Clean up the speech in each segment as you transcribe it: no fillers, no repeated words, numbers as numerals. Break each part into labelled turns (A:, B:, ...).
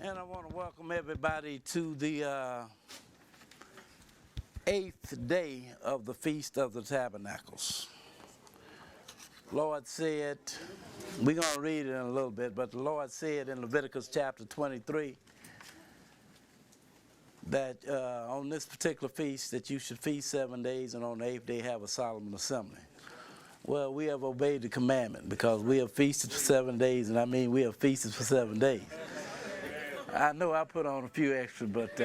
A: And I want to welcome everybody to the 8th day of the Feast of the Tabernacles. Lord said, we're going to read it in a little bit, but the Lord said in Leviticus chapter 23 that on this particular feast that you should feast 7 days and on the 8th day have a solemn assembly. Well, we have obeyed the commandment because we have feasted for 7 days, and I mean we have feasted for 7 days. I know I put on a few extra, but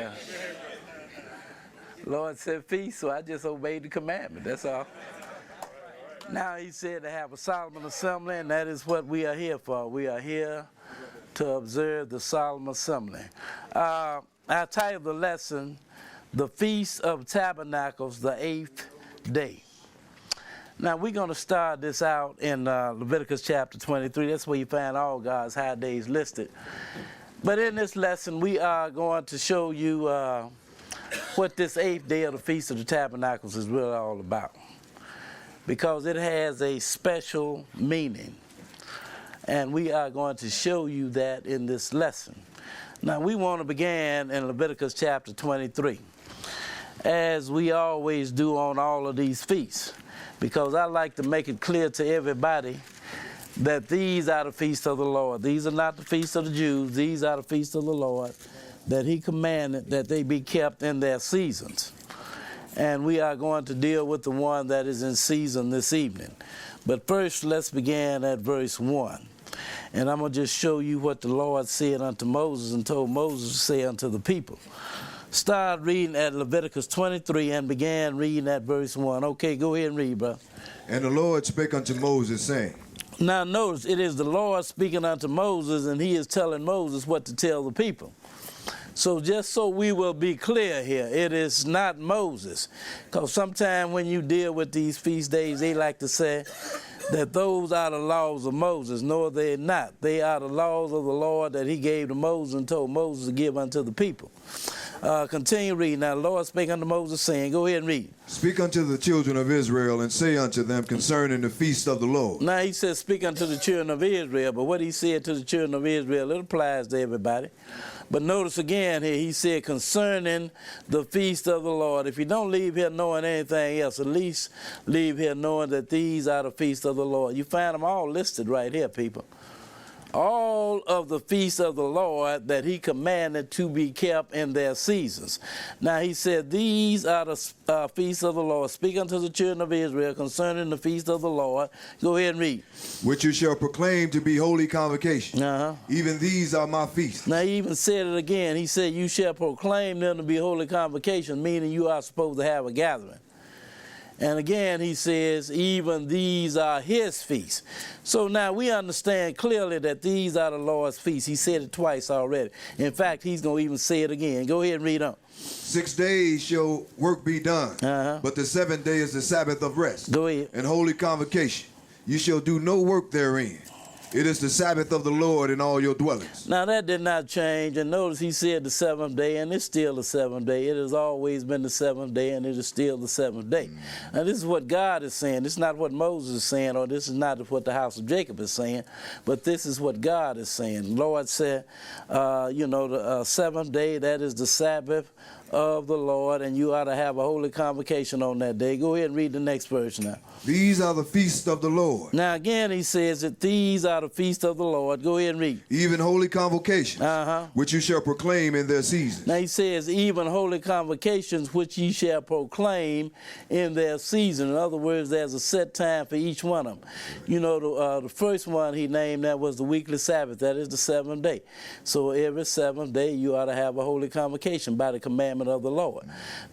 A: Lord said feast, so I just obeyed the commandment, that's all. Now he said to have a solemn assembly, and that is what we are here for. We are here to observe the solemn assembly. I titled the lesson, The Feast of Tabernacles, the 8th day. Now we're going to start this out in Leviticus chapter 23. That's where you find all God's high days listed. But in this lesson, we are going to show you what this 8th day of the Feast of the Tabernacles is really all about. Because it has a special meaning. And we are going to show you that in this lesson. Now, we want to begin in Leviticus chapter 23, as we always do on all of these feasts. Because I like to make it clear to everybody that these are the feasts of the Lord. These are not the feasts of the Jews. These are the feasts of the Lord that he commanded that they be kept in their seasons. And we are going to deal with the one that is in season this evening. But first, let's begin at verse 1. And I'm going to just show you what the Lord said unto Moses and told Moses to say unto the people. Start reading at Leviticus 23 and began reading at verse 1. Okay, go ahead and read, bro.
B: And the Lord spake unto Moses, saying.
A: Now notice, it is the Lord speaking unto Moses, and he is telling Moses what to tell the people. So just so we will be clear here, it is not Moses. Because sometimes when you deal with these feast days, they like to say that those are the laws of Moses. No, they're not. They are the laws of the Lord that he gave to Moses and told Moses to give unto the people. Continue reading. Now the Lord spake unto Moses, saying, go ahead and read.
B: Speak unto the children of Israel, and say unto them concerning the feast of the Lord.
A: Now he says, speak unto the children of Israel, but what he said to the children of Israel, it applies to everybody. But notice again here, he said concerning the feast of the Lord. If you don't leave here knowing anything else, at least leave here knowing that these are the feasts of the Lord. You find them all listed right here, people. All of the feasts of the Lord that he commanded to be kept in their seasons. Now he said, these are the feasts of the Lord. Speak unto the children of Israel concerning the feast of the Lord. Go ahead and read.
B: Which you shall proclaim to be holy convocation. Even these are my feasts.
A: Now he even said it again. He said, you shall proclaim them to be holy convocation, meaning you are supposed to have a gathering. And again, he says, even these are his feasts. So now we understand clearly that these are the Lord's feasts. He said it twice already. In fact, he's going to even say it again. Go ahead and read on.
B: 6 days shall work be done, but the 7th day is the Sabbath of rest.
A: Go ahead.
B: And holy convocation. You shall do no work therein. It is the Sabbath of the Lord in all your dwellings.
A: Now that did not change, and notice he said the 7th day, and it's still the 7th day. It has always been the 7th day, and it is still the 7th day. Now this is what God is saying. This is not what Moses is saying, or this is not what the house of Jacob is saying, but this is what God is saying. The Lord said, the 7th day, that is the Sabbath of the Lord, and you ought to have a holy convocation on that day. Go ahead and read the next verse now.
B: These are the feasts of the Lord.
A: Now again he says that these are the feasts of the Lord. Go ahead and read.
B: Even holy convocations, which you shall proclaim in their seasons.
A: Now he says, even holy convocations which ye shall proclaim in their season. In other words, there's a set time for each one of them. You know, the first one he named, that was the weekly Sabbath. That is the 7th day. So every 7th day you ought to have a holy convocation by the commandment of the Lord.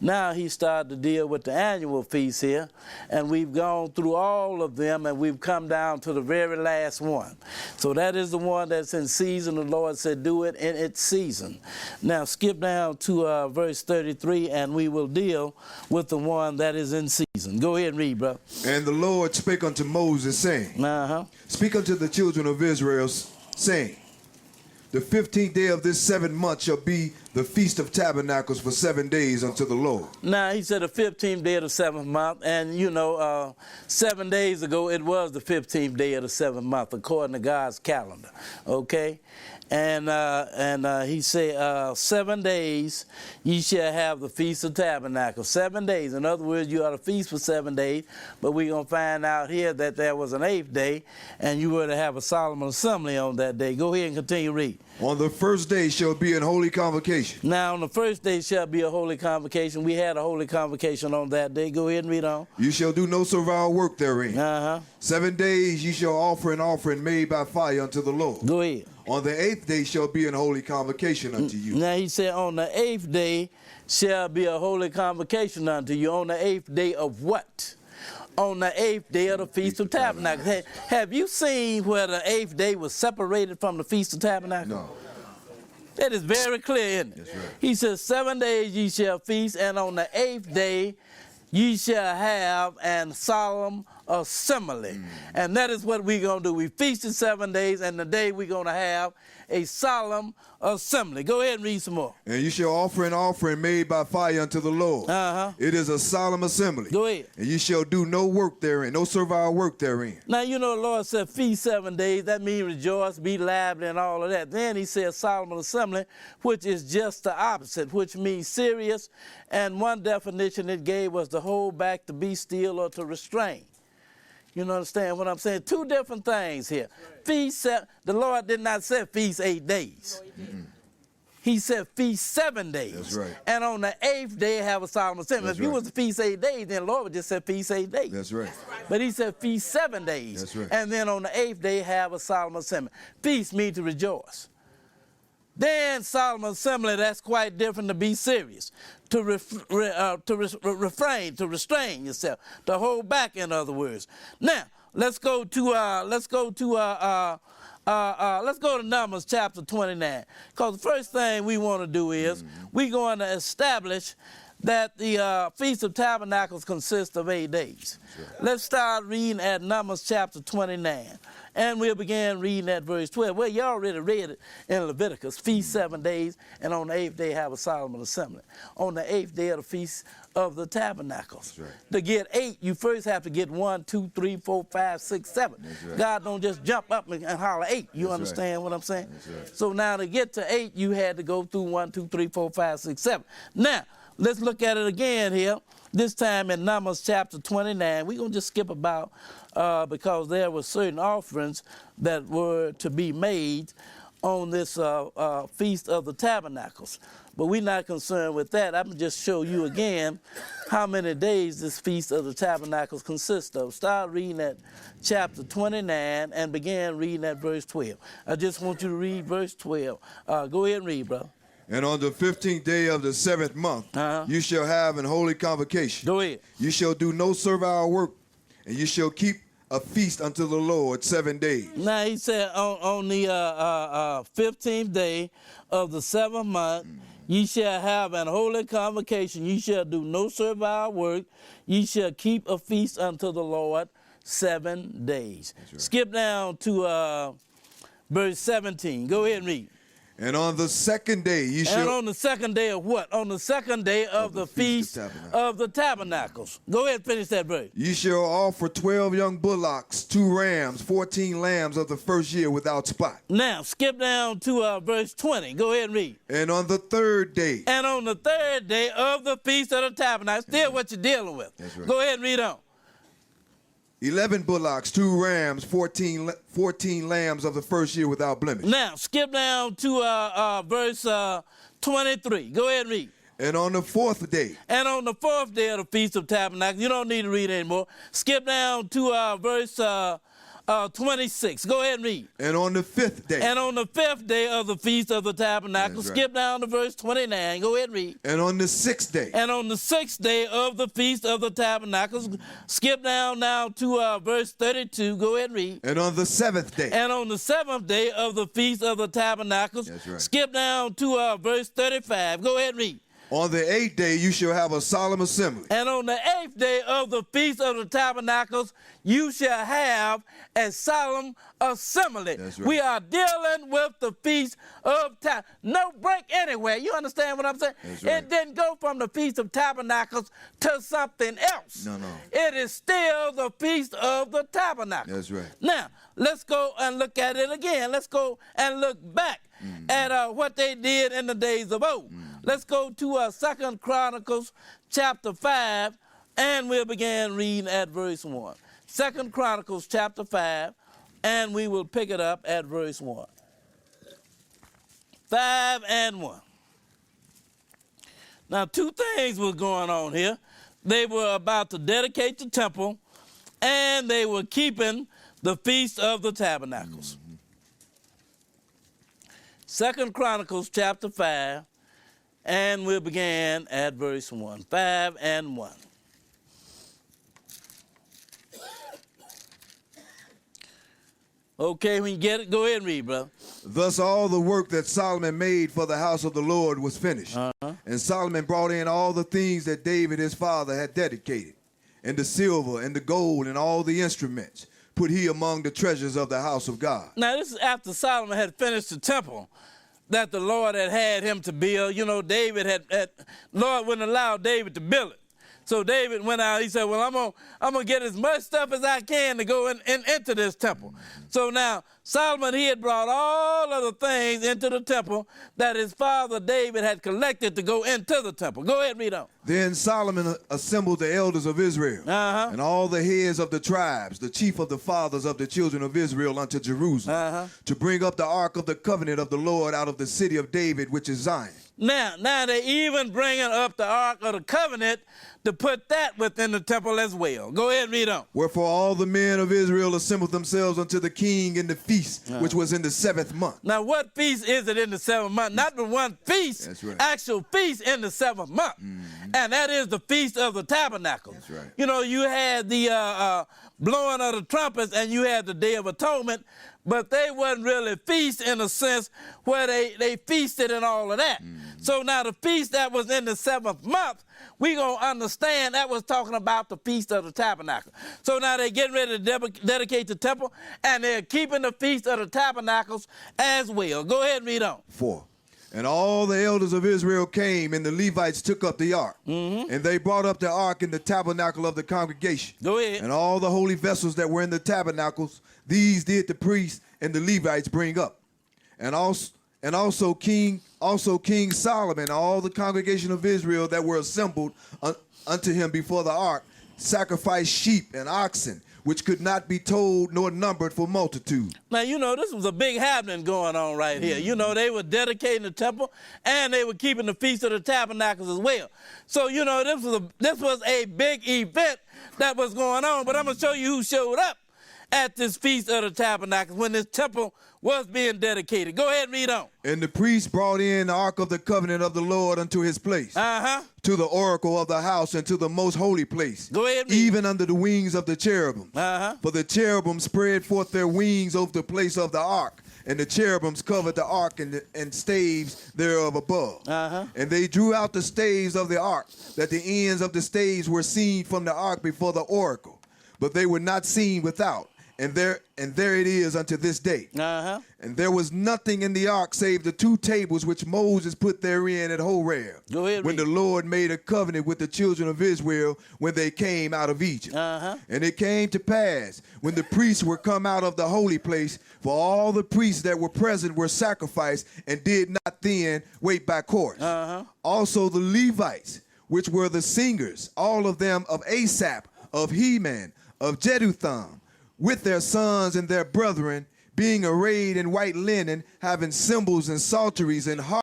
A: Now he started to deal with the annual feast here, and we've gone through all of them, and we've come down to the very last one. So that is the one that's in season. The Lord said do it in its season. Now skip down to verse 33, and we will deal with the one that is in season. Go ahead and read, bro.
B: And the Lord spake unto Moses, saying, Speak unto the children of Israel, saying, The 15th day of this 7th month shall be the Feast of Tabernacles for 7 days unto the Lord.
A: Now, he said the 15th day of the 7th month, and 7 days ago it was the 15th day of the 7th month, according to God's calendar, okay? And he said, 7 days ye shall have the Feast of Tabernacles. 7 days. In other words, you ought to feast for 7 days, but we're going to find out here that there was an 8th day, and you were to have a solemn assembly on that day. Go ahead and continue read.
B: On the first day shall be an holy convocation.
A: Now, on the first day shall be a holy convocation. We had a holy convocation on that day. Go ahead and read on.
B: You shall do no servile work therein. 7 days ye shall offer an offering made by fire unto the Lord.
A: Go ahead.
B: On the 8th day shall be an holy convocation unto you.
A: Now he said, on the 8th day shall be a holy convocation unto you. On the 8th day of what? On the 8th day of the Feast of Tabernacles. Have you seen where the 8th day was separated from the Feast of Tabernacles?
B: No.
A: That is very clear, isn't it?
B: That's right.
A: He says, 7 days ye shall feast, and on the 8th day ye shall have an solemn assembly. And that is what we're going to do. We feasted 7 days, and today we're going to have a solemn assembly. Go ahead and read some more.
B: And you shall offer an offering made by fire unto the Lord. It is a solemn assembly.
A: Go ahead.
B: And you shall do no work therein, no servile work therein.
A: Now, the Lord said feast 7 days. That means rejoice, be lively, and all of that. Then he said solemn assembly, which is just the opposite, which means serious. And one definition it gave was to hold back, to be still, or to restrain. You understand what I'm saying? Two different things here. Feast, the Lord did not say feast 8 days. He said feast 7 days.
B: That's right.
A: And on the 8th day have a solemn assembly. If you was to feast 8 days, then the Lord would just say feast 8 days.
B: That's right.
A: But he said feast 7 days.
B: That's right.
A: And then on the 8th day have a solemn assembly. Feast means to rejoice. Then solemn assembly, that's quite different, to be serious, to refrain, to restrain yourself, to hold back, in other words. Now, let's go to Numbers chapter 29, because the first thing we want to do is we're going to establish that the Feast of Tabernacles consists of 8 days. Sure. Let's start reading at Numbers chapter 29. And we'll begin reading at verse 12. Well, you already read it in Leviticus. Feast 7 days, and on the 8th day have a solemn assembly. On the 8th day of the Feast of the Tabernacles. Right. To get 8, you first have to get 1, 2, 3, 4, 5, 6, 7. Right. God don't just jump up and holler 8. You That's understand right. what I'm saying? Right. So now to get to 8, you had to go through 1, 2, 3, 4, 5, 6, 7. Now, let's look at it again here. This time in Numbers chapter 29. We're going to just skip about because there were certain offerings that were to be made on this Feast of the Tabernacles. But we're not concerned with that. I'm going to just show you again how many days this Feast of the Tabernacles consists of. Start reading at chapter 29 and begin reading at verse 12. I just want you to read verse 12. Go ahead and read, brother.
B: And on the 15th day of the 7th month, you shall have an holy convocation.
A: Go ahead.
B: You shall do no servile work, and you shall keep a feast unto the Lord 7 days.
A: Now he said on the 15th day of the 7th month, ye shall have an holy convocation. Ye shall do no servile work. Ye shall keep a feast unto the Lord 7 days. Right. Skip down to verse 17. Go ahead and read.
B: And on the 2nd day you shall...
A: And on the 2nd day of what? On the 2nd day of the Feast of the Tabernacles. Go ahead and finish that verse.
B: You shall offer 12 young bullocks, 2 rams, 14 lambs of the first year without spot.
A: Now, skip down to verse 20. Go ahead and read.
B: And on the 3rd day...
A: And on the 3rd day of the Feast of the Tabernacles. Still what you're dealing with. That's right. Go ahead and read on.
B: 11 bullocks, 2 rams, 14 lambs of the first year without blemish.
A: Now, skip down to verse 23. Go ahead and read.
B: And on the 4th day.
A: And on the 4th day of the Feast of Tabernacles. You don't need to read anymore. Skip down to verse 26. Go ahead and read.
B: And on the 5th day.
A: And on the 5th day of the Feast of the Tabernacles. Skip down to verse 29. Go ahead and read.
B: And on the 6th day.
A: And on the 6th day of the Feast of the Tabernacles. Skip down now to verse 32. Go ahead and read.
B: And on the 7th day.
A: And on the 7th day of the Feast of the Tabernacles. Skip down to verse 35. Go ahead and read.
B: On the 8th day you shall have a solemn assembly.
A: And on the 8th day of the Feast of the Tabernacles, you shall have a solemn assembly.
B: That's right.
A: We are dealing with the Feast of Tabernacles. No break anywhere. You understand what I'm saying?
B: That's right.
A: It didn't go from the Feast of Tabernacles to something else.
B: No.
A: It is still the Feast of the Tabernacles.
B: That's right.
A: Now, let's go and look at it again. Let's go and look back at what they did in the days of old. Let's go to 2 Chronicles chapter 5, and we'll begin reading at verse 1. 2 Chronicles chapter 5, and we will pick it up at verse 1. 5 and 1. Now, two things were going on here. They were about to dedicate the temple, and they were keeping the Feast of the Tabernacles. 2 Chronicles chapter 5, and we'll begin at verse 1. 5 and 1. Okay, when you get it, go ahead and read, brother.
B: Thus all the work that Solomon made for the house of the Lord was finished. And Solomon brought in all the things that David his father had dedicated, and the silver and the gold and all the instruments put he among the treasures of the house of God.
A: Now, this is after Solomon had finished the temple that the Lord had him to build. You know, David Lord wouldn't allow David to build it. So David went out, he said, well, I'm gonna get as much stuff as I can to go into this temple. So now, Solomon, he had brought all of the things into the temple that his father David had collected to go into the temple. Go ahead and read on.
B: Then Solomon assembled the elders of Israel, and all the heads of the tribes, the chief of the fathers of the children of Israel unto Jerusalem, to bring up the ark of the covenant of the Lord out of the city of David, which is Zion.
A: Now they even bringing up the ark of the covenant to put that within the temple as well. Go ahead and read on.
B: Wherefore all the men of Israel assembled themselves unto the king in the feast, which was in the 7th month.
A: Now what feast is it in the 7th month? Not the one feast,
B: That's right.
A: Actual feast in the 7th month. And that is the Feast of the Tabernacles.
B: That's right.
A: You know, you had the blowing of the trumpets and you had the Day of Atonement, but they wasn't really feast in a sense where they feasted and all of that. So now the feast that was in the 7th month, we going to understand that was talking about the Feast of the Tabernacle. So now they're getting ready to dedicate the temple, and they're keeping the Feast of the Tabernacles as well. Go ahead and read on.
B: 4. And all the elders of Israel came, and the Levites took up the ark. And they brought up the ark in the tabernacle of the congregation.
A: Go ahead.
B: And all the holy vessels that were in the tabernacles, these did the priests and the Levites bring up. And also King Solomon, and all the congregation of Israel that were assembled unto him before the ark, sacrificed sheep and oxen, which could not be told nor numbered for multitude.
A: Now, you know, this was a big happening going on right here. You know, they were dedicating the temple, and they were keeping the Feast of the Tabernacles as well. So, you know, this was a big event that was going on, but I'm going to show you who showed up at this Feast of the Tabernacles when this temple was being dedicated. Go ahead and read on.
B: And the priest brought in the ark of the covenant of the Lord unto his place, to the oracle of the house, and to the most holy place,
A: Go ahead and read.
B: even under the wings of the cherubims. For the cherubim spread forth their wings over the place of the ark, and the cherubims covered the ark and staves thereof above. And they drew out the staves of the ark, that the ends of the staves were seen from the ark before the oracle, but they were not seen without. And there it is unto this day. And there was nothing in the ark save the 2 tables which Moses put therein at Horeb,
A: Go ahead,
B: when
A: read.
B: the Lord made a covenant with the children of Israel when they came out of Egypt. And it came to pass, when the priests were come out of the holy place, for all the priests that were present were sacrificed, and did not then wait by course. Also the Levites, which were the singers, all of them of Asaph, of Heman, of Jeduthun, with their sons and their brethren, being arrayed in white linen, having cymbals and psalteries and harps.